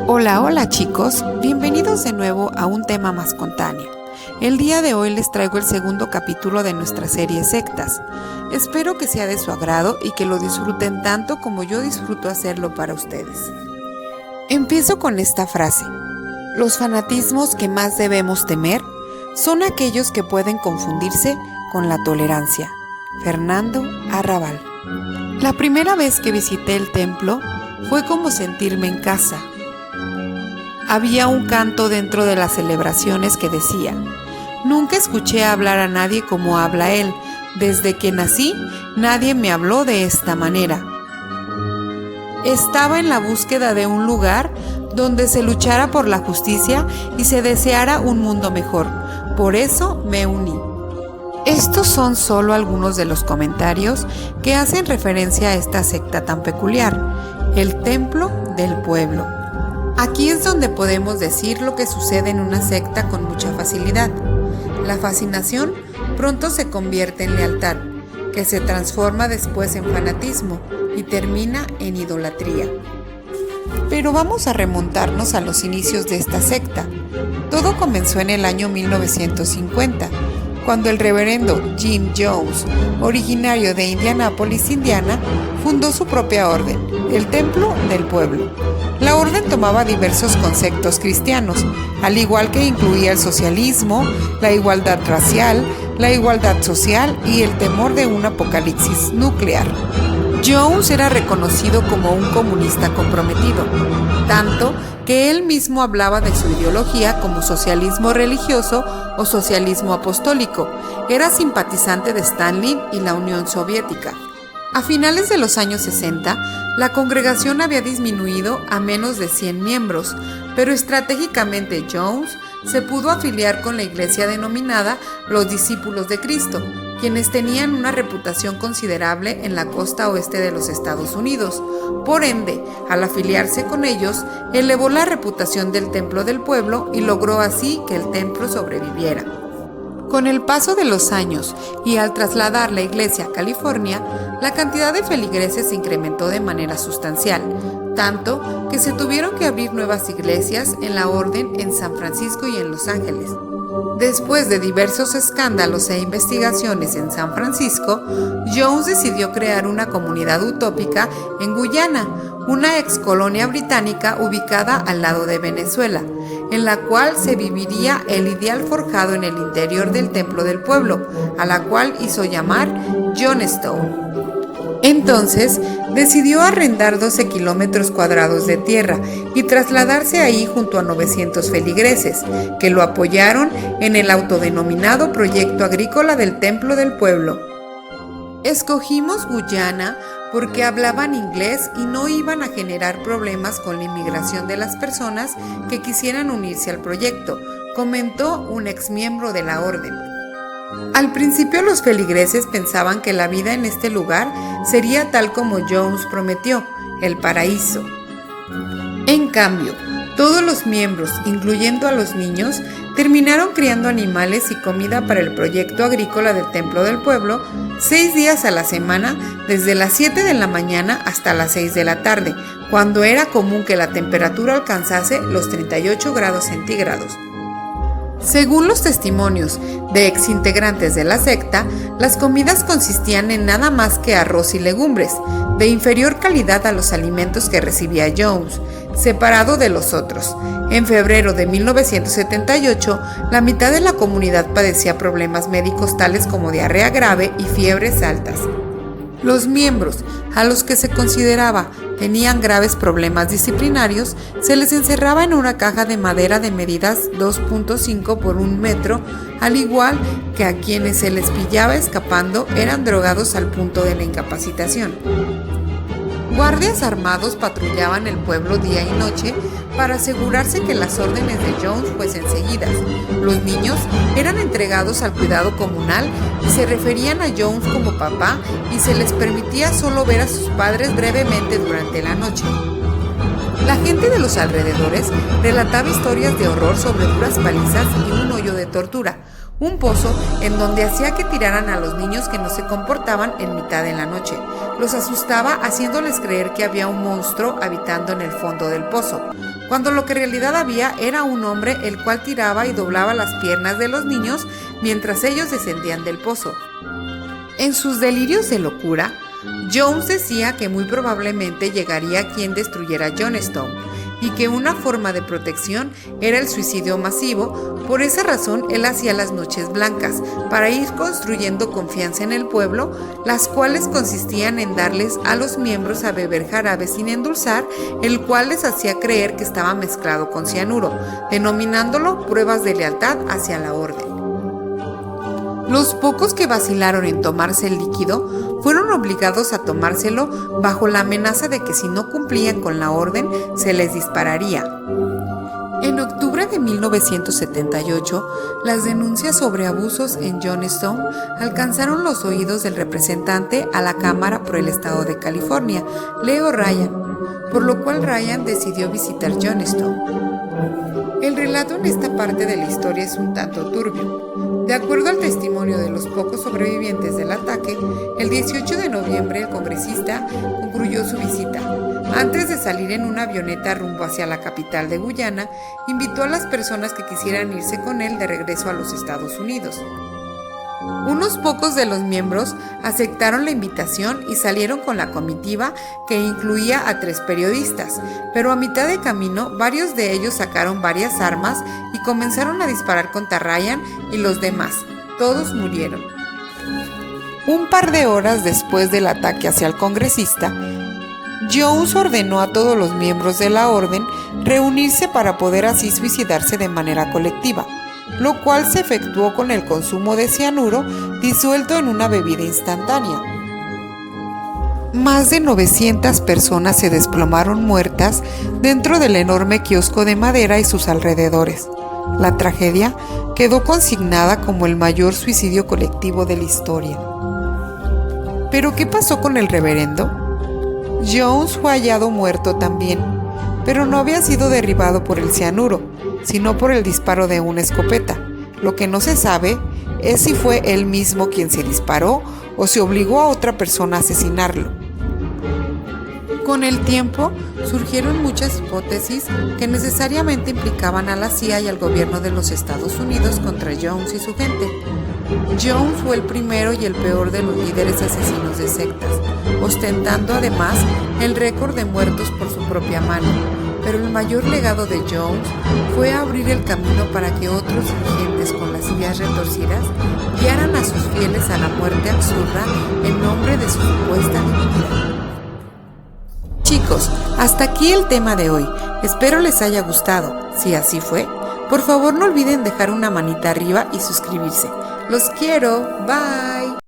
Hola, hola chicos, bienvenidos de nuevo a un tema más espontáneo. El día de hoy les traigo el segundo capítulo de nuestra serie Sectas. Espero que sea de su agrado y que lo disfruten tanto como yo disfruto hacerlo para ustedes. Empiezo con esta frase: los fanatismos que más debemos temer son aquellos que pueden confundirse con la tolerancia. Fernando Arrabal. La primera vez que visité el templo fue como sentirme en casa. Había un canto dentro de las celebraciones que decía: nunca escuché hablar a nadie como habla él. Desde que nací, nadie me habló de esta manera. Estaba en la búsqueda de un lugar donde se luchara por la justicia y se deseara un mundo mejor. Por eso me uní. Estos son solo algunos de los comentarios que hacen referencia a esta secta tan peculiar, el Templo del Pueblo. Aquí es donde podemos decir lo que sucede en una secta con mucha facilidad. La fascinación pronto se convierte en lealtad, que se transforma después en fanatismo y termina en idolatría. Pero vamos a remontarnos a los inicios de esta secta. Todo comenzó en el año 1950, cuando el reverendo Jim Jones, originario de Indianápolis, Indiana, fundó su propia orden, el Templo del Pueblo. La orden tomaba diversos conceptos cristianos, al igual que incluía el socialismo, la igualdad racial, la igualdad social y el temor de un apocalipsis nuclear. Jones era reconocido como un comunista comprometido, tanto que él mismo hablaba de su ideología como socialismo religioso o socialismo apostólico. Era simpatizante de Stalin y la Unión Soviética. A finales de los años 60, la congregación había disminuido a menos de 100 miembros, pero estratégicamente Jones se pudo afiliar con la iglesia denominada los Discípulos de Cristo, quienes tenían una reputación considerable en la costa oeste de los Estados Unidos. Por ende, al afiliarse con ellos, elevó la reputación del Templo del Pueblo y logró así que el templo sobreviviera. Con el paso de los años y al trasladar la iglesia a California, la cantidad de feligreses se incrementó de manera sustancial, tanto que se tuvieron que abrir nuevas iglesias en la orden en San Francisco y en Los Ángeles. Después de diversos escándalos e investigaciones en San Francisco, Jones decidió crear una comunidad utópica en Guyana, una excolonia británica ubicada al lado de Venezuela, en la cual se viviría el ideal forjado en el interior del Templo del Pueblo, a la cual hizo llamar Jonestown. Entonces, decidió arrendar 12 kilómetros cuadrados de tierra y trasladarse ahí junto a 900 feligreses, que lo apoyaron en el autodenominado Proyecto Agrícola del Templo del Pueblo. Escogimos Guyana porque hablaban inglés y no iban a generar problemas con la inmigración de las personas que quisieran unirse al proyecto, comentó un exmiembro de la orden. Al principio los feligreses pensaban que la vida en este lugar sería tal como Jones prometió, el paraíso. En cambio, todos los miembros, incluyendo a los niños, terminaron criando animales y comida para el proyecto agrícola del Templo del Pueblo 6 días a la semana, desde las 7 de la mañana hasta las 6 de la tarde, cuando era común que la temperatura alcanzase los 38 grados centígrados. Según los testimonios de exintegrantes de la secta, las comidas consistían en nada más que arroz y legumbres, de inferior calidad a los alimentos que recibía Jones, separado de los otros. En febrero de 1978, la mitad de la comunidad padecía problemas médicos tales como diarrea grave y fiebres altas. Los miembros, a los que se consideraba tenían graves problemas disciplinarios, se les encerraba en una caja de madera de medidas 2.5 por 1 metro, al igual que a quienes se les pillaba escapando eran drogados al punto de la incapacitación. Guardias armados patrullaban el pueblo día y noche para asegurarse que las órdenes de Jones fuesen seguidas. Los niños eran entregados al cuidado comunal y se referían a Jones como papá, y se les permitía solo ver a sus padres brevemente durante la noche. La gente de los alrededores relataba historias de horror sobre duras palizas y un hoyo de tortura. un pozo en donde hacía que tiraran a los niños que no se comportaban en mitad de la noche. Los asustaba haciéndoles creer que había un monstruo habitando en el fondo del pozo, cuando lo que en realidad había era un hombre el cual tiraba y doblaba las piernas de los niños mientras ellos descendían del pozo. En sus delirios de locura, Jones decía que muy probablemente llegaría quien destruyera Johnstone y que una forma de protección era el suicidio masivo. Por esa razón él hacía las noches blancas para ir construyendo confianza en el pueblo, las cuales consistían en darles a los miembros a beber jarabe sin endulzar, el cual les hacía creer que estaba mezclado con cianuro, denominándolo pruebas de lealtad hacia la orden. Los pocos que vacilaron en tomarse el líquido fueron obligados a tomárselo bajo la amenaza de que si no cumplían con la orden se les dispararía. En octubre de 1978, las denuncias sobre abusos en Johnstone alcanzaron los oídos del representante a la Cámara por el Estado de California, Leo Ryan, por lo cual Ryan decidió visitar Johnstone. El relato en esta parte de la historia es un tanto turbio. De acuerdo al testimonio de los pocos sobrevivientes del ataque, el 18 de noviembre el congresista concluyó su visita. Antes de salir en una avioneta rumbo hacia la capital de Guyana, invitó a las personas que quisieran irse con él de regreso a los Estados Unidos. Unos pocos de los miembros aceptaron la invitación y salieron con la comitiva, que incluía a 3 periodistas, pero a mitad de camino varios de ellos sacaron varias armas y comenzaron a disparar contra Ryan y los demás. Todos murieron. Un par de horas después del ataque hacia el congresista, Jones ordenó a todos los miembros de la orden reunirse para poder así suicidarse de manera colectiva, lo cual se efectuó con el consumo de cianuro disuelto en una bebida instantánea. Más de 900 personas se desplomaron muertas dentro del enorme kiosco de madera y sus alrededores. La tragedia quedó consignada como el mayor suicidio colectivo de la historia. ¿Pero qué pasó con el reverendo? Jones fue hallado muerto también, pero no había sido derribado por el cianuro, sino por el disparo de una escopeta. Lo que no se sabe es si fue él mismo quien se disparó o si obligó a otra persona a asesinarlo. Con el tiempo surgieron muchas hipótesis que necesariamente implicaban a la CIA y al gobierno de los Estados Unidos contra Jones y su gente. Jones fue el primero y el peor de los líderes asesinos de sectas, ostentando además el récord de muertos por su propia mano. Pero el mayor legado de Jones fue abrir el camino para que otros dirigentes con las ideas retorcidas guiaran a sus fieles a la muerte absurda en nombre de su supuesta divinidad. Chicos, hasta aquí el tema de hoy. Espero les haya gustado. Si así fue, por favor no olviden dejar una manita arriba y suscribirse. Los quiero. Bye.